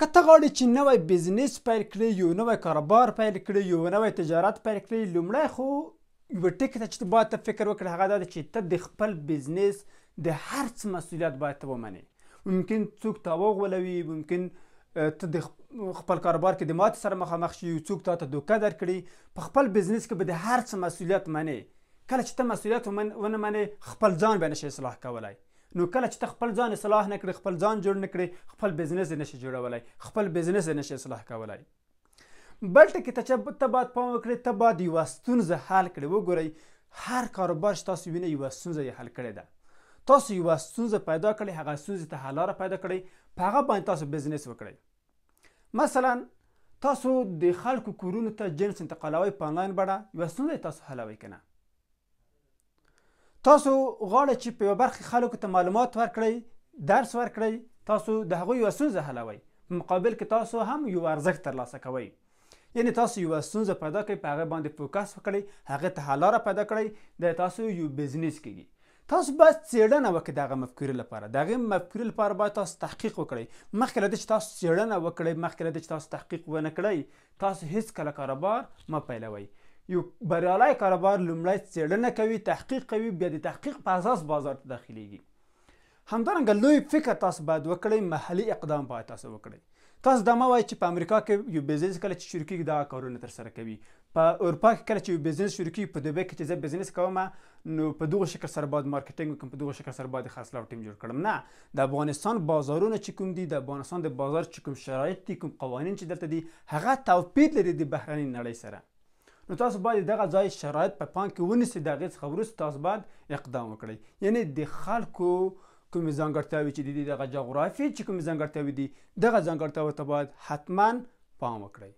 که ته غواړې چې نوی بزنس پیل کړې، یو نوی کاروبار پیل کړې، یو نوی تجارت پیل کړې، لومړی خو یوه ټکي ته چې باید ته فکر وکړې هغه دا ده چې ته د خپل بزنس د هر څه مسؤلیت باید ته ومنې. ممکن څوک تا وغولوي، ممکن ته د خپل کاروبار کې د ماتې سره مخامخ شي، څوک تا ته دوکه درکړي. په خپل بزنس کې به د هر څه مسؤلیت منې. کله چې ته مسؤلیت ونه منې خپل ځان به نشي اصلاح کولی. نو کله چې ته خپل ځان اصلاح نه کړې، خپل ځان جوړ نه کړې، خپل بزنس یې نشي جوړولی، خپل بزنس یې نشي اصلاح کولی. بل ټکي ته چې ته باید پام وکړې، ته باید یوه ستونزه حل کړې. وګورئ هر کاروبار چې تاسو وینئ یوه ستونزه یې حل کړې ده. تاسو یوه ستونزه پیدا کړئ، هغه ستونزې ته حل لاره پیدا کړئ، په هغه باندې تاسو بزنس وکړئ. مثلا تاسو د خلکو کورونو ته جنس انتقالوئ په آنلاین بڼه، یوه ستونزه یې تاسو حلوئ که نه. تاسو غواړئ چې په یوه برخې خلکو ته معلومات ورکړئ، درس ورکړئ، تاسو د هغوی یوه ستونزه حلوئ، په مقابل کې تاسو هم یو ارزښت ترلاسه کوئ. یعنې تاسو یوه ستونزه پیدا کړئ، په هغې باندې فوکس وکړئ، هغې ته حل لاره پیدا کړئ، د تاسو یو بزنس کېږي. تاسو باید څېړنه وکړئ د هغه مفکورې لپاره. د هغې مفکورې لپاره باید تاسو تحقیق وکړئ. مخکې له دې چې تاسو څېړنه وکړئ، مخکې له دې چې تاسو تحقیق ونه کړئ، تاسو هېڅکله کاروبار مه پیلوئ. یو بریالی کاروبار لومړی څېړنه کوي، تحقیق کوي، بیا د تحقیق په اساس بازار ته داخلیږي. همدارنګه لوی فکر تاسو باید وکړئ، محلي اقدام باید تاسو وکړئ. تاسو دا مه وایئ چې په امریکا کې یو بزنس کله چې شروع کېږي دغه کارونه ترسره کوي، په اروپا کې کله چې یو بزنس شروع کېږي، په دوبۍ کې چې زه بزنس کوم نو په دغه شکل سره باید مارکیټینګ وکړم، په دغه شکل سره باید د خرڅلاو ټیم جوړ کړم. نه، د افغانستان بازارونه چې کوم دي، د افغانستان د بازار چې کوم شرایط دي، کوم قوانین چې دلته دي، هغه توپیر لري د بهرنۍ نړۍ سره. نو تاسو باید دغه ځای شرایط په پام کې ونیسئ، د هغې څخه وروسته تاسو باید اقدام وکړئ. یعنې د خلکو کومې ځانګړتیاوې چې دي، دغه جغرافیې چې کومې ځانګړتیاوې دي، دغه ځانګړتیاوو ته باید حتما پام وکړئ.